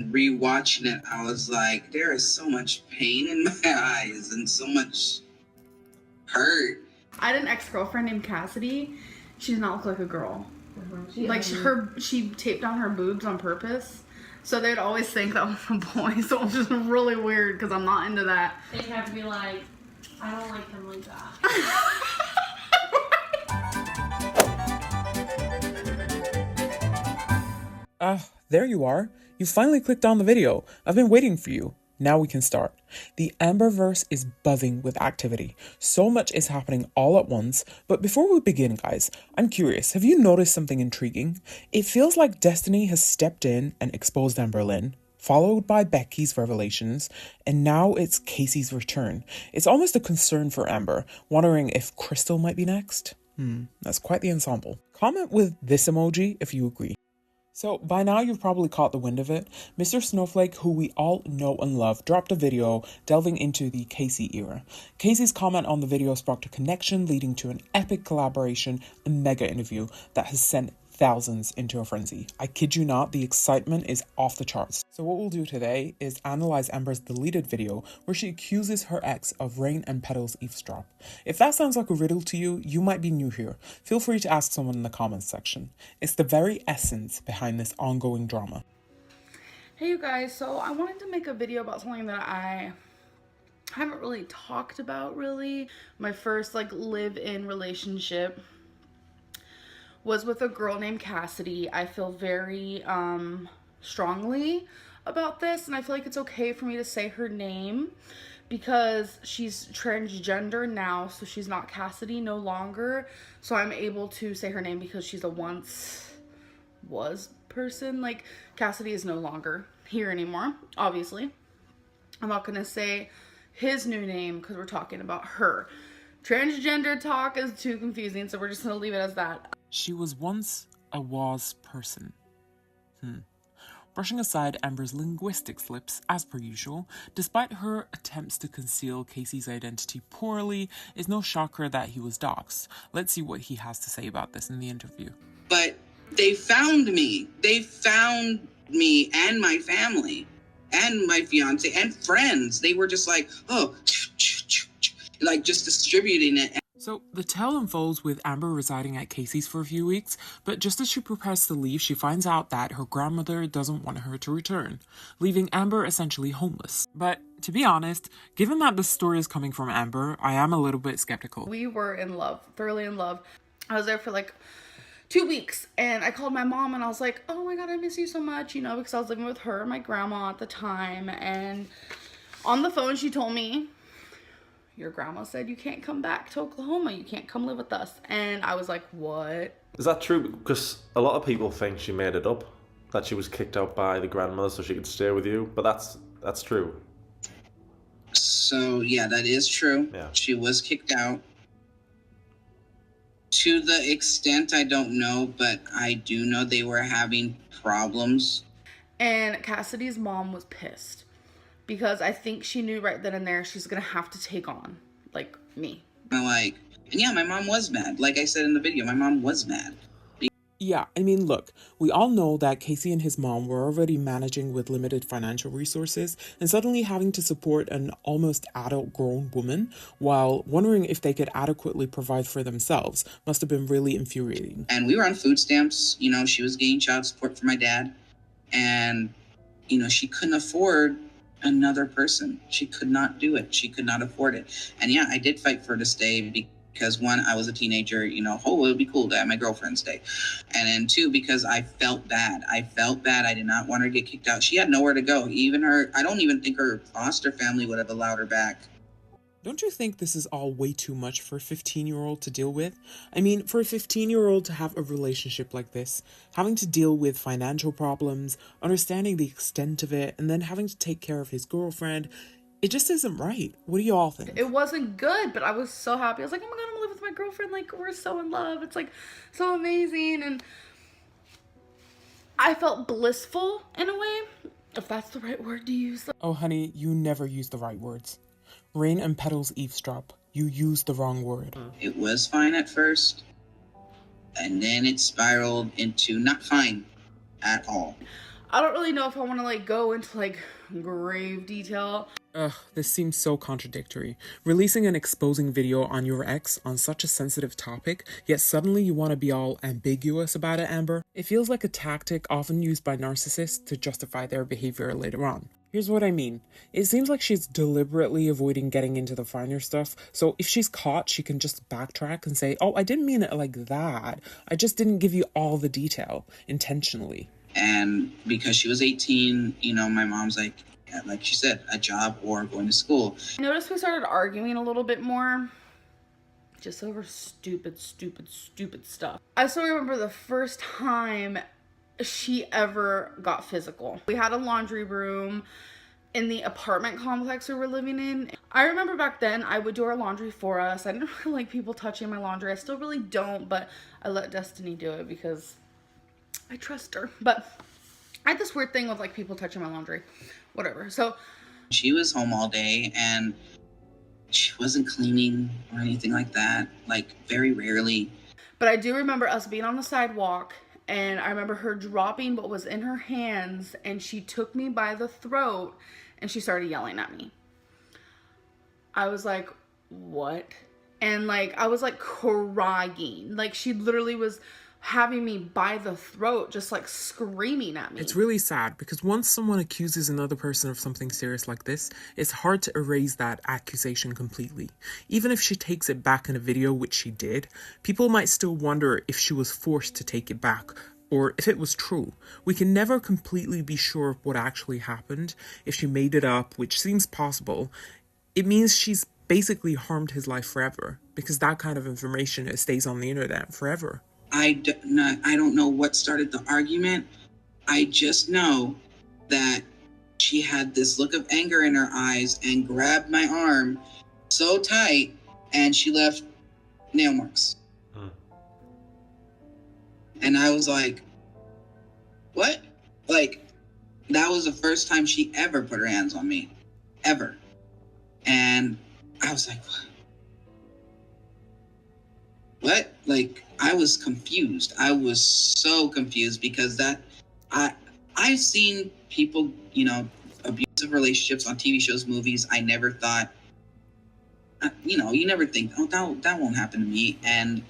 Rewatching it, I was like, there is so much pain in my eyes and so much hurt. I had an ex-girlfriend named Cassidy. She did not look like a girl. She taped on her boobs on purpose. So they'd always think that was a boy. So it was just really weird because I'm not into that. And you have to be like, I don't like him like that. There you are. You finally clicked on the video. I've been waiting for you. Now we can start. The Amberverse is buzzing with activity. So much is happening all at once. But before we begin, guys, I'm curious. Have you noticed something intriguing? It feels like Destiny has stepped in and exposed Amberlynn, followed by Becky's revelations, and now it's Casey's return. It's almost a concern for Amber, wondering if Crystal might be next. That's quite the ensemble. Comment with this emoji if you agree. So, by now you've probably caught the wind of it. Mr. Snowflake, who we all know and love, dropped a video delving into the Casey era. Casey's comment on the video sparked a connection, leading to an epic collaboration and mega interview that has sent thousands into a frenzy. I kid you not, the excitement is off the charts. So what we'll do today is analyze Amber's deleted video where she accuses her ex of Rain and Petal's eavesdrop. If that sounds like a riddle to you, you might be new here. Feel free to ask someone in the comments section. It's the very essence behind this ongoing drama. Hey you guys, so I wanted to make a video about something that I haven't really talked about really. My first live-in relationship was with a girl named Cassidy. I feel very strongly about this, and I feel like it's okay for me to say her name because she's transgender now, so she's not Cassidy no longer. So I'm able to say her name because she's a once was person. Like, Cassidy is no longer here anymore, obviously. I'm not gonna say his new name because we're talking about her. Transgender talk is too confusing, so we're just gonna leave it as that. She was once a was person. Brushing aside Amber's linguistic slips, as per usual, despite her attempts to conceal Casey's identity poorly, it's no shocker that he was doxxed. Let's see what he has to say about this in the interview. But they found me. They found me and my family and my fiance and friends. They were just like, oh, like just distributing it. So, the tale unfolds with Amber residing at Casey's for a few weeks, but just as she prepares to leave, she finds out that her grandmother doesn't want her to return, leaving Amber essentially homeless. But, to be honest, given that this story is coming from Amber, I am a little bit skeptical. We were in love, thoroughly in love. I was there for 2 weeks, and I called my mom, and I was like, oh my god, I miss you so much, because I was living with her and my grandma at the time, and on the phone, she told me, your grandma said you can't come back to Oklahoma. You can't come live with us. And I was like, what? Is that true? Because a lot of people think she made it up, that she was kicked out by the grandmother so she could stay with you. But that's true. So, yeah, that is true. Yeah. She was kicked out. To the extent I don't know, but I do know they were having problems. And Cassidy's mom was pissed. Because I think she knew right then and there she's going to have to take on, me. And yeah, my mom was mad. Like I said in the video, my mom was mad. Yeah, I mean, look, we all know that Casey and his mom were already managing with limited financial resources, and suddenly having to support an almost adult grown woman while wondering if they could adequately provide for themselves must have been really infuriating. And we were on food stamps. She was getting child support for my dad. And, she couldn't afford another person. She could not do it. She could not afford it. And yeah, I did fight for her to stay because one, I was a teenager, it would be cool to have my girlfriend stay. And then two, because I felt bad. I did not want her to get kicked out. She had nowhere to go. I don't even think her foster family would have allowed her back. Don't you think this is all way too much for a 15-year-old to deal with? I mean, for a 15-year-old to have a relationship like this, having to deal with financial problems, understanding the extent of it, and then having to take care of his girlfriend, it just isn't right. What do you all think? It wasn't good, but I was so happy. I was like, oh my god, I'm gonna live with my girlfriend. We're so in love. It's so amazing. And I felt blissful in a way, if that's the right word to use. Oh, honey, you never use the right words. Rain and Petal's eavesdrop. You used the wrong word. It was fine at first, and then it spiraled into not fine at all. I don't really know if I want to like go into like grave detail. Ugh, this seems so contradictory. Releasing an exposing video on your ex on such a sensitive topic, yet suddenly you want to be all ambiguous about it, Amber. It feels like a tactic often used by narcissists to justify their behavior later on. Here's what I mean. It seems like she's deliberately avoiding getting into the finer stuff, so if she's caught, she can just backtrack and say, oh, I didn't mean it like that. I just didn't give you all the detail, intentionally. And because she was 18, you know, my mom's like she said, a job or going to school. I noticed we started arguing a little bit more. Just over stupid stuff. I still remember the first time she ever got physical. We had a laundry room in the apartment complex we were living in. I remember back then I would do our laundry for us. I didn't really like people touching my laundry. I still really don't, but I let Destiny do it because I trust her. But I had this weird thing with like people touching my laundry. Whatever. So she was home all day and she wasn't cleaning or anything like that, like very rarely. But I do remember us being on the sidewalk and I remember her dropping what was in her hands and she took me by the throat and she started yelling at me. I was like, what? And like, I was like crying. Like she literally was having me by the throat, just like screaming at me. It's really sad because once someone accuses another person of something serious like this, it's hard to erase that accusation completely. Even if she takes it back in a video, which she did, people might still wonder if she was forced to take it back or if it was true. We can never completely be sure of what actually happened. If she made it up, which seems possible, it means she's basically harmed his life forever because that kind of information, it stays on the internet forever. I don't know what started the argument. I just know that she had this look of anger in her eyes and grabbed my arm so tight and she left nail marks. And I was like, what? Like, that was the first time she ever put her hands on me. Ever. And I was like, what? Like, I was confused. I was so confused because I've seen people, you know, abusive relationships on TV shows, movies. I never thought, you know, you never think, oh, that won't happen to me. And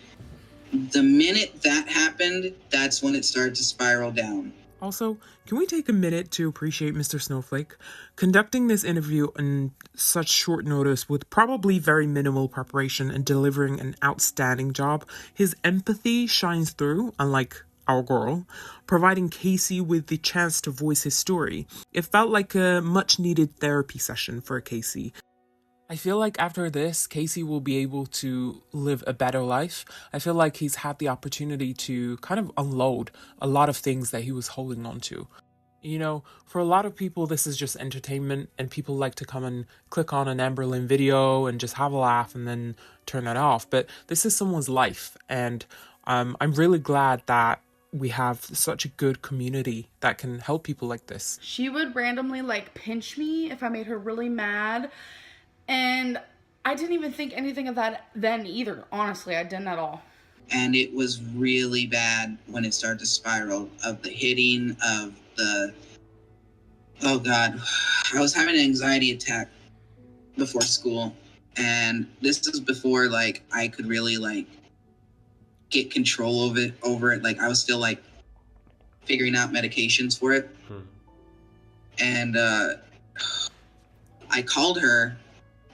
the minute that happened, that's when it started to spiral down. Also, can we take a minute to appreciate Mr. Snowflake? Conducting this interview on such short notice with probably very minimal preparation and delivering an outstanding job, his empathy shines through, unlike our girl, providing Casey with the chance to voice his story. It felt like a much-needed therapy session for Casey. I feel like after this, Casey will be able to live a better life. I feel like he's had the opportunity to kind of unload a lot of things that he was holding on to. You know, for a lot of people, this is just entertainment and people like to come and click on an Amberlynn video and just have a laugh and then turn it off. But this is someone's life. And I'm really glad that we have such a good community that can help people like this. She would randomly like pinch me if I made her really mad. And I didn't even think anything of that then either. Honestly, I didn't at all. And it was really bad when it started to spiral, of the hitting, of the, oh God, I was having an anxiety attack before school. And this is before like I could really like get control over it. Like I was still like figuring out medications for it. And I called her.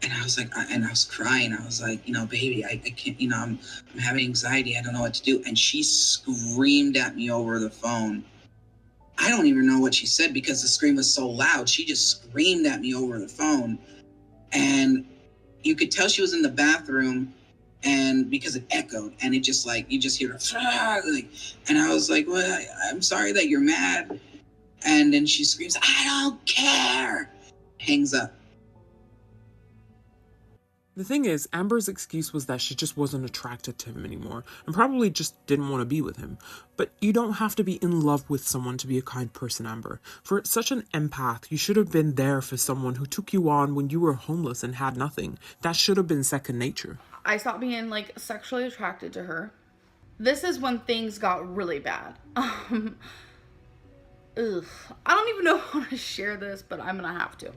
And I was like, and I was crying. I was like, you know, baby, I can't, you know, I'm having anxiety. I don't know what to do. And she screamed at me over the phone. I don't even know what she said because the scream was so loud. She just screamed at me over the phone. And you could tell she was in the bathroom and because it echoed and it just like, you just hear her, like, and I was like, well, I'm sorry that you're mad. And then she screams, I don't care. Hangs up. The thing is, Amber's excuse was that she just wasn't attracted to him anymore and probably just didn't want to be with him. But you don't have to be in love with someone to be a kind person, Amber. For such an empath, you should have been there for someone who took you on when you were homeless and had nothing. That should have been second nature. I stopped being like sexually attracted to her. This is when things got really bad. ugh, I don't even know how to share this, but I'm gonna have to.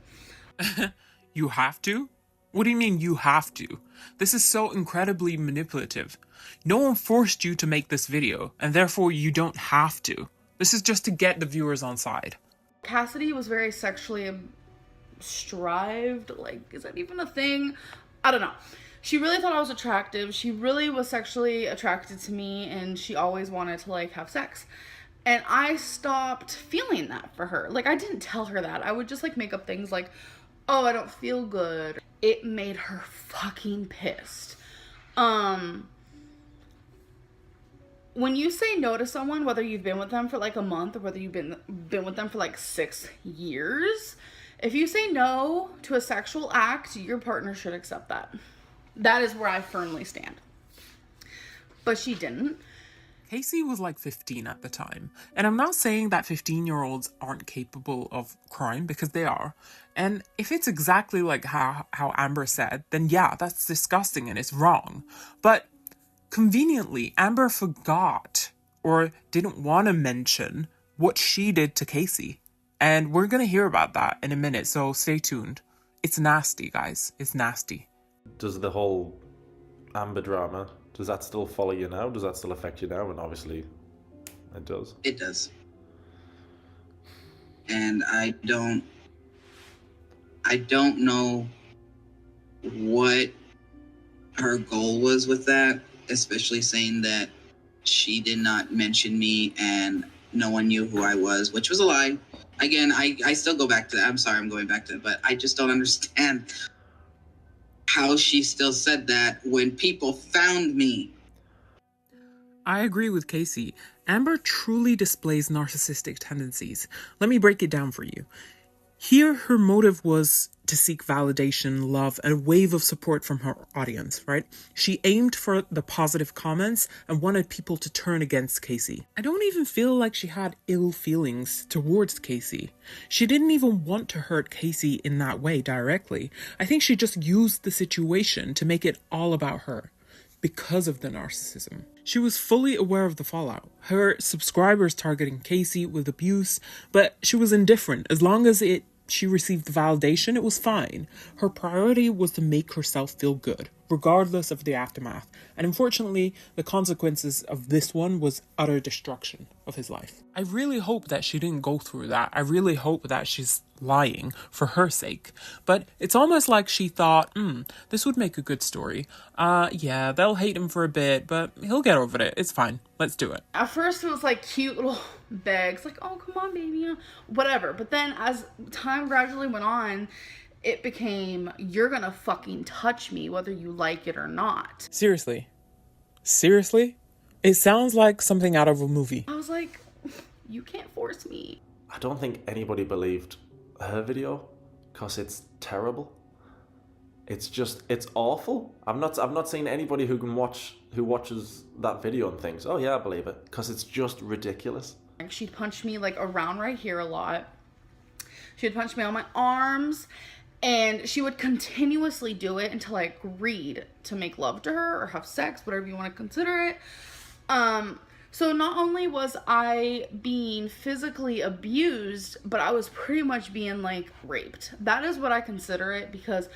You have to? What do you mean you have to? This is so incredibly manipulative. No one forced you to make this video, and therefore you don't have to. This is just to get the viewers on side. Cassidy was very sexually strived. Like, is that even a thing? I don't know. She really thought I was attractive. She really was sexually attracted to me, and she always wanted to, like, have sex. And I stopped feeling that for her. Like, I didn't tell her that. I would just, like, make up things like, oh, I don't feel good. It made her fucking pissed. When you say no to someone, whether you've been with them for like a month or whether you've been with them for like 6 years, if you say no to a sexual act, your partner should accept that. That is where I firmly stand. But she didn't. Casey was like 15 at the time, and I'm not saying that 15-year-olds aren't capable of crime, because they are. And if it's exactly like how Amber said, then yeah, that's disgusting and it's wrong. But conveniently, Amber forgot or didn't want to mention what she did to Casey. And we're going to hear about that in a minute, so stay tuned. It's nasty, guys. It's nasty. Does the whole Amber drama, does that still follow you now? Does that still affect you now? And obviously it does. It does. And I don't know what her goal was with that, especially saying that she did not mention me and no one knew who I was, which was a lie. Again, I still go back to that. I'm sorry I'm going back to it, but I just don't understand how she still said that when people found me. I agree with Casey. Amber truly displays narcissistic tendencies. Let me break it down for you. Here, her motive was to seek validation, love, and a wave of support from her audience, right? She aimed for the positive comments and wanted people to turn against Casey. I don't even feel like she had ill feelings towards Casey. She didn't even want to hurt Casey in that way directly. I think she just used the situation to make it all about her because of the narcissism. She was fully aware of the fallout. Her subscribers targeting Casey with abuse, but she was indifferent. As long as she received validation, it was fine. Her priority was to make herself feel good, regardless of the aftermath. And unfortunately, the consequences of this one was utter destruction of his life. I really hope that she didn't go through that. I really hope that she's lying for her sake. But it's almost like she thought, this would make a good story. Yeah, they'll hate him for a bit, but he'll get over it. It's fine. Let's do it. At first it was like cute little begs, like, oh, come on, baby, whatever. But then as time gradually went on, it became, you're gonna fucking touch me whether you like it or not. Seriously? It sounds like something out of a movie. I was like, you can't force me. I don't think anybody believed her video because it's terrible. It's awful. I've not seen anybody who watches that video and thinks, oh yeah, I believe it, because it's just ridiculous. She'd punch me like around right here a lot. She'd punch me on my arms, and she would continuously do it until I agreed to make love to her or have sex, whatever you want to consider it. So not only was I being physically abused, but I was pretty much being like raped. That is what I consider it, because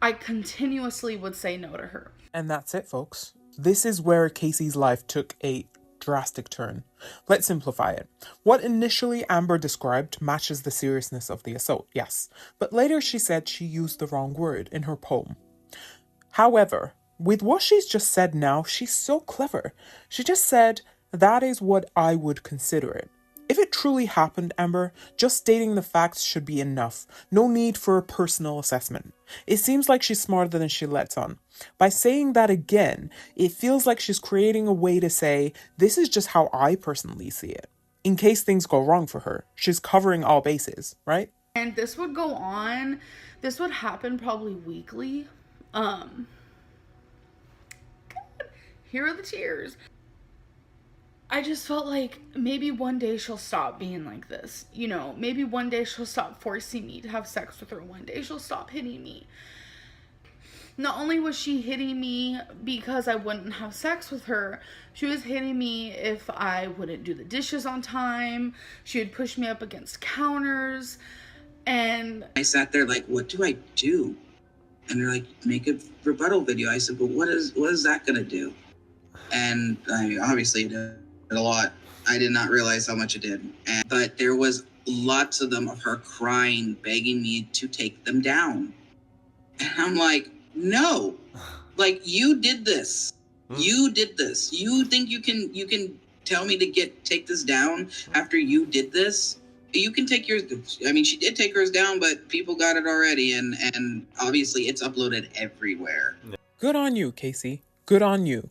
I continuously would say no to her. And that's it, folks. This is where Casey's life took a drastic turn. Let's simplify it. What initially Amber described matches the seriousness of the assault, yes. But later she said she used the wrong word in her poem. However, with what she's just said now, she's so clever. She just said, that is what I would consider it. If it truly happened, Amber, just stating the facts should be enough. No need for a personal assessment. It seems like she's smarter than she lets on. By saying that again, it feels like she's creating a way to say, this is just how I personally see it. In case things go wrong for her, she's covering all bases, right? And this would go on. This would happen probably weekly. Here are the tears. I just felt like maybe one day she'll stop being like this. You know, maybe one day she'll stop forcing me to have sex with her. One day she'll stop hitting me. Not only was she hitting me because I wouldn't have sex with her, she was hitting me if I wouldn't do the dishes on time. She would push me up against counters. And I sat there like, what do I do? And they're like, make a rebuttal video. I said, but what is that going to do? And obviously it did a lot. I did not realize how much it did. But there was lots of them of her crying, begging me to take them down. And I'm like, no, like, you did this. You did this. You think you can tell me to take this down after you did this? You can take yours. I mean, she did take hers down, but people got it already. And obviously it's uploaded everywhere. Good on you, Casey. Good on you.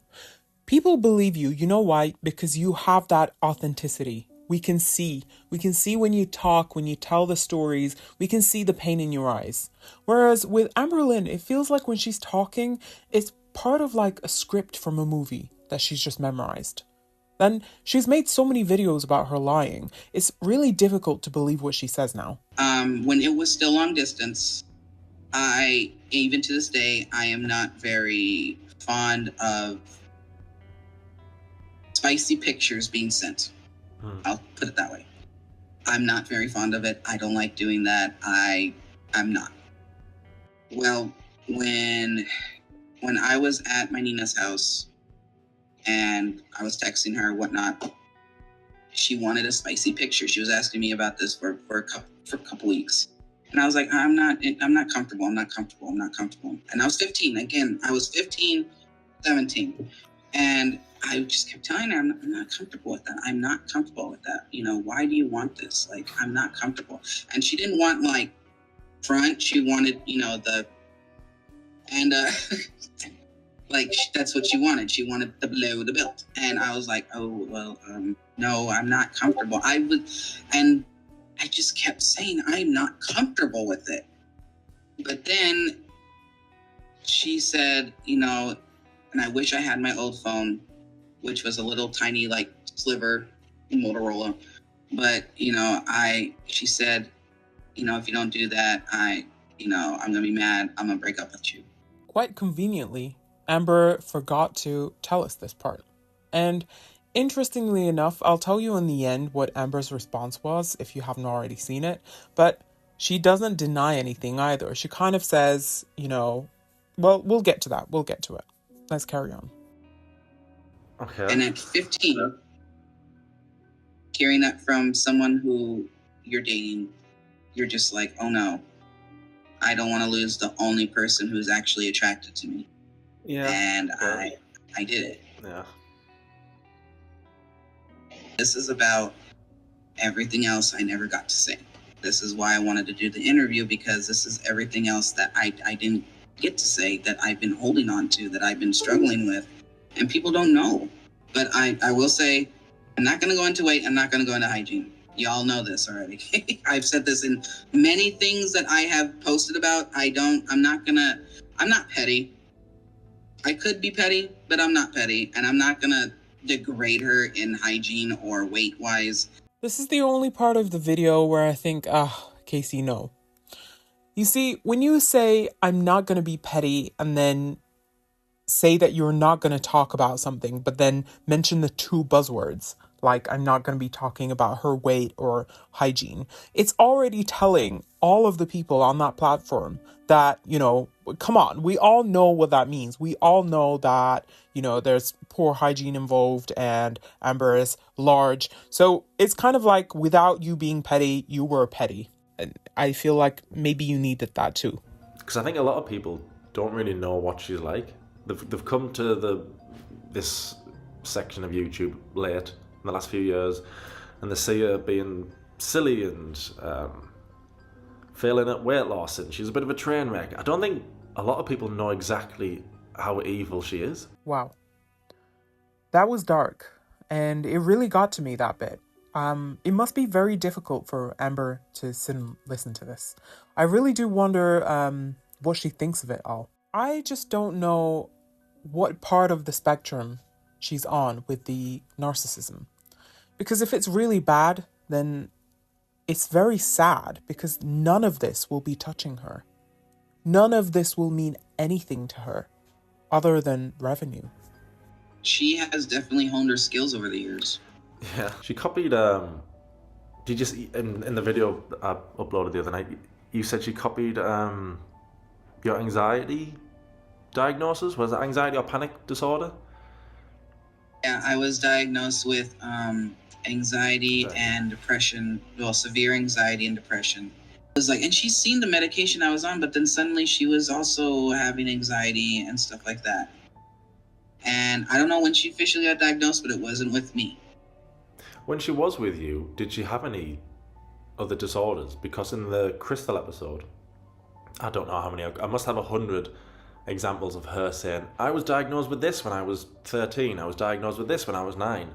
People believe you. You know why? Because you have that authenticity. We can see when you talk, when you tell the stories, we can see the pain in your eyes. Whereas with Amberlynn, it feels like when she's talking, it's part of like a script from a movie that she's just memorized. Then she's made so many videos about her lying. It's really difficult to believe what she says now. When it was still long distance, even to this day, I am not very fond of spicy pictures being sent. I'll put it that way. I'm not very fond of it. I don't like doing that. I'm not. Well, when I was at my Nina's house and I was texting her, whatnot, she wanted a spicy picture. She was asking me about this for a couple weeks. And I was like, I'm not comfortable. And I was 15. Again, I was 15, 17. And I just kept telling her, I'm not comfortable with that. I'm not comfortable with that. You know, why do you want this? Like, I'm not comfortable. And she didn't want like front. She wanted, that's what she wanted. She wanted the below the belt. And I was like, oh, well, no, I'm not comfortable. And I just kept saying, I'm not comfortable with it. But then she said, and I wish I had my old phone, which was a little tiny, like, sliver Motorola. But, she said, if you don't do that, I'm going to be mad. I'm going to break up with you. Quite conveniently, Amber forgot to tell us this part. And interestingly enough, I'll tell you in the end what Amber's response was, if you haven't already seen it. But she doesn't deny anything either. She kind of says, well, we'll get to that. We'll get to it. Let's carry on. Okay. And at 15, hearing that from someone who you're dating, you're just like, oh no, I don't want to lose the only person who's actually attracted to me. Yeah. And I did it. Yeah. This is about everything else I never got to say. This is why I wanted to do the interview, because this is everything else that I didn't get to say, that I've been holding on to, that I've been struggling with. And people don't know. But I will say, I'm not going to go into weight. I'm not going to go into hygiene. Y'all know this already. I've said this in many things that I have posted about. I'm not petty. I could be petty, but I'm not petty. And I'm not going to degrade her in hygiene or weight-wise. This is the only part of the video where I think, Casey, no. You see, when you say, I'm not going to be petty, and then say that you're not going to talk about something, but then mention the two buzzwords, like I'm not going to be talking about her weight or hygiene, it's already telling all of the people on that platform that, come on, we all know what that means. We all know that, there's poor hygiene involved and Amber is large. So it's kind of like, without you being petty, you were petty. And I feel like maybe you needed that too. Because I think a lot of people don't really know what she's like. They've come to this section of YouTube late in the last few years, and they see her being silly and failing at weight loss, and she's a bit of a train wreck. I don't think a lot of people know exactly how evil she is. Wow. That was dark, and it really got to me, that bit. It must be very difficult for Amber to sit and listen to this. I really do wonder what she thinks of it all. I just don't know what part of the spectrum she's on with the narcissism. Because if it's really bad, then it's very sad, because none of this will be touching her. None of this will mean anything to her other than revenue. She has definitely honed her skills over the years. Yeah, she copied. Did you see in the video I uploaded the other night? You said she copied your anxiety diagnosis. Was it anxiety or panic disorder? Yeah, I was diagnosed with anxiety and depression. Well, severe anxiety and depression. It was like, and she's seen the medication I was on, but then suddenly she was also having anxiety and stuff like that. And I don't know when she officially got diagnosed, but it wasn't with me. When she was with you, did she have any other disorders? Because in the Crystal episode, I don't know how many, I must have 100 examples of her saying, I was diagnosed with this when I was 13, I was diagnosed with this when I was 9.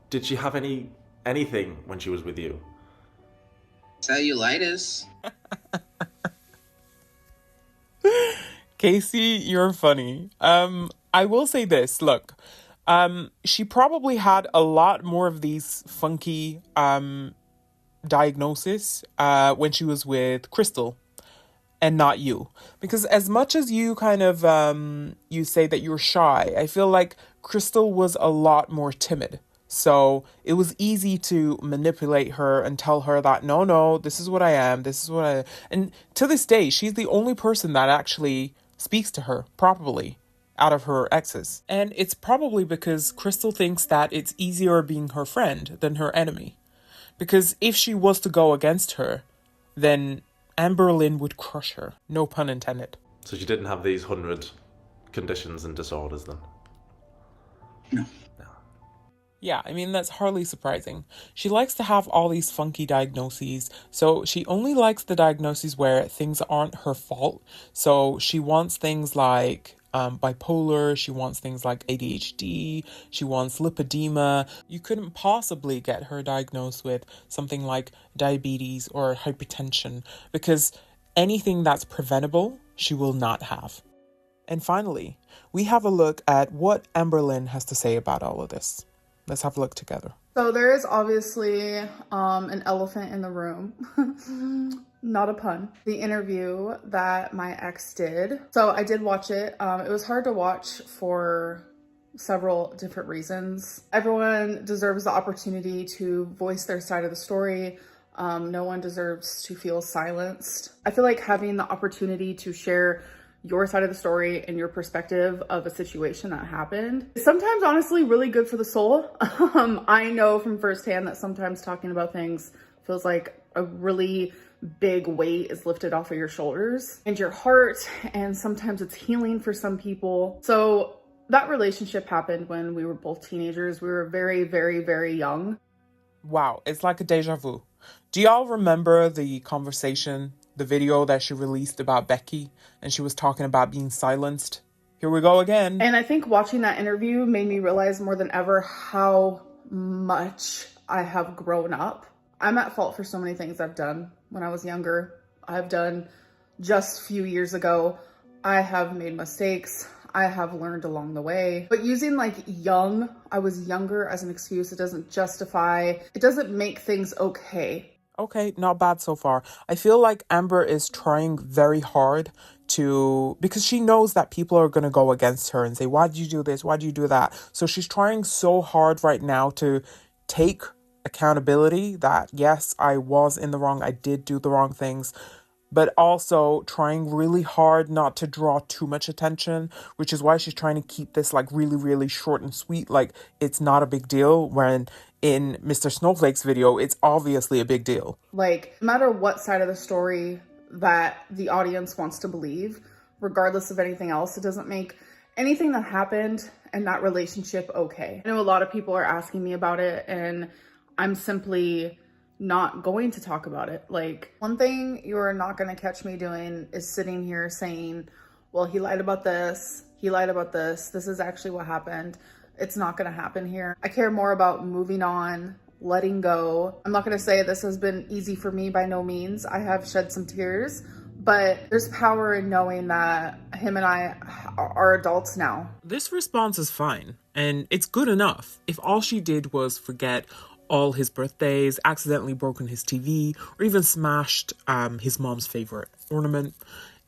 Did she have anything when she was with you? Cellulitis. Casey, you're funny. I will say this, look, she probably had a lot more of these funky diagnoses when she was with Crystal and not you. Because as much as you kind of, you say that you're shy, I feel like Crystal was a lot more timid. So it was easy to manipulate her and tell her that, no, this is what I am, this is what I... And to this day, she's the only person that actually speaks to her properly out of her exes. And it's probably because Crystal thinks that it's easier being her friend than her enemy. Because if she was to go against her, then Amberlynn would crush her. No pun intended. So she didn't have these 100 conditions and disorders then? No. Yeah, I mean, that's hardly surprising. She likes to have all these funky diagnoses, so she only likes the diagnoses where things aren't her fault. So she wants things like bipolar, she wants things like ADHD, she wants lipedema. You couldn't possibly get her diagnosed with something like diabetes or hypertension, because anything that's preventable, she will not have. And finally, we have a look at what Amberlynn has to say about all of this. Let's have a look together. So there is obviously an elephant in the room. Not a pun. The interview that my ex did. So I did watch it. It was hard to watch for several different reasons. Everyone deserves the opportunity to voice their side of the story. No one deserves to feel silenced. I feel like having the opportunity to share your side of the story and your perspective of a situation that happened is sometimes honestly really good for the soul. I know from firsthand that sometimes talking about things feels like a really big weight is lifted off of your shoulders and your heart, and sometimes it's healing for some people. So that relationship happened when we were both teenagers. We were very, very, very young. Wow, it's like a deja vu. Do y'all remember the conversation, the video that she released about Becky, and she was talking about being silenced? Here we go again. And I think watching that interview made me realize more than ever how much I have grown up. I'm at fault for so many things I've done when I was younger. I've done just a few years ago. I have made mistakes. I have learned along the way. But using like I was younger as an excuse, it doesn't justify, it doesn't make things okay. Okay, not bad so far. I feel like Amber is trying very hard because she knows that people are going to go against her and say, why did you do this? Why did you do that? So she's trying so hard right now to take accountability that, yes, I was in the wrong. I did do the wrong things, but also trying really hard not to draw too much attention, which is why she's trying to keep this like really, really short and sweet. Like it's not a big deal, when in Mr. Snowflake's video, it's obviously a big deal. Like, no matter what side of the story that the audience wants to believe, regardless of anything else, it doesn't make anything that happened and that relationship okay. I know a lot of people are asking me about it, and I'm simply not going to talk about it. Like, one thing you're not going to catch me doing is sitting here saying, well, he lied about this, this is actually what happened. It's not going to happen here. I care more about moving on, letting go. I'm not going to say this has been easy for me, by no means. I have shed some tears, but there's power in knowing that him and I are adults now. This response is fine, and it's good enough. If all she did was forget all his birthdays, accidentally broken his TV, or even smashed his mom's favorite ornament,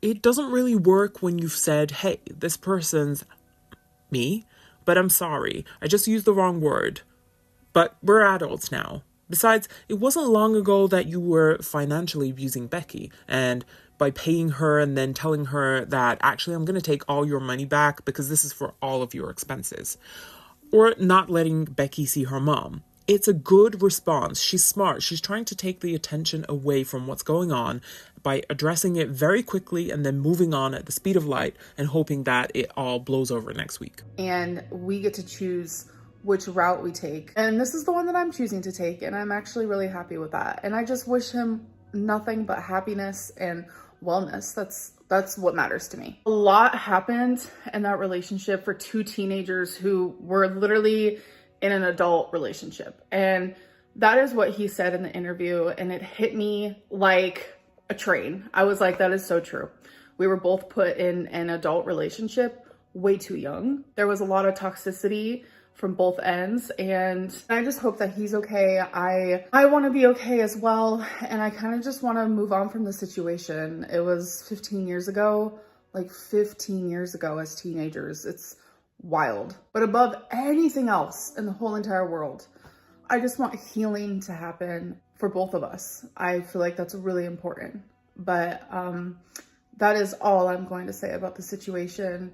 it doesn't really work when you've said, hey, this person's me, but I'm sorry, I just used the wrong word. But we're adults now. Besides, it wasn't long ago that you were financially abusing Becky, and by paying her and then telling her that actually I'm going to take all your money back because this is for all of your expenses. Or not letting Becky see her mom. It's a good response. She's smart. She's trying to take the attention away from what's going on by addressing it very quickly and then moving on at the speed of light and hoping that it all blows over next week. And we get to choose which route we take. And this is the one that I'm choosing to take, and I'm actually really happy with that. And I just wish him nothing but happiness and wellness. That's what matters to me. A lot happened in that relationship for two teenagers who were literally in an adult relationship. And that is what he said in the interview, and it hit me like a train. I was like, that is so true. We were both put in an adult relationship way too young. There was a lot of toxicity from both ends, and I just hope that he's okay. I want to be okay as well, and I kind of just want to move on from the situation. It was 15 years ago, like 15 years ago as teenagers. It's wild. But above anything else in the whole entire world, I just want healing to happen for both of us. I feel like that's really important. But that is all I'm going to say about the situation.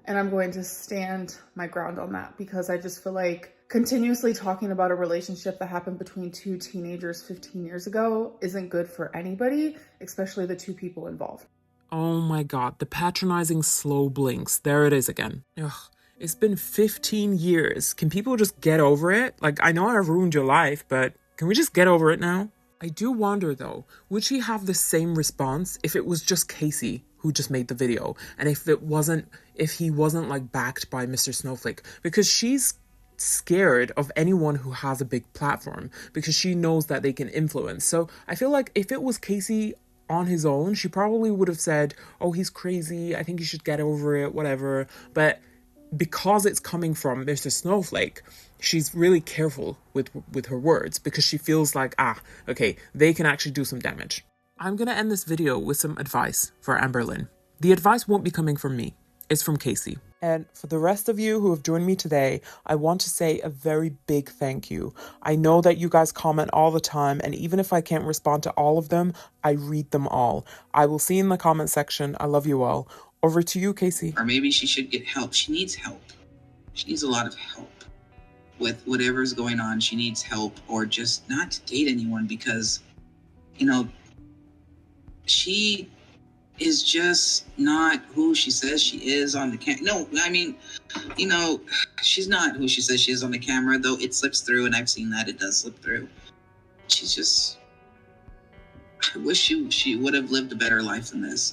And I'm going to stand my ground on that because I just feel like continuously talking about a relationship that happened between two teenagers 15 years ago isn't good for anybody, especially the two people involved. Oh my God, the patronizing slow blinks. There it is again. Ugh, it's been 15 years. Can people just get over it? Like, I know I've ruined your life, but can we just get over it now? I do wonder though, would she have the same response if it was just Casey who just made the video, and if he wasn't like backed by Mr. Snowflake? Because she's scared of anyone who has a big platform because she knows that they can influence. So I feel like if it was Casey on his own, she probably would have said, oh, he's crazy, I think you should get over it, whatever. But because it's coming from Mr. Snowflake, she's really careful with her words because she feels like, okay, they can actually do some damage. I'm going to end this video with some advice for Amberlynn. The advice won't be coming from me. It's from Casey. And for the rest of you who have joined me today, I want to say a very big thank you. I know that you guys comment all the time, and even if I can't respond to all of them, I read them all. I will see you in the comment section. I love you all. Over to you, Casey. Or maybe she should get help. She needs help. She needs a lot of help with whatever's going on. She needs help, or just not to date anyone because, she is just not who she says she is on the camera. No, I mean, she's not who she says she is on the camera, though it slips through, and I've seen that it does slip through. She's just, I wish she would have lived a better life than this.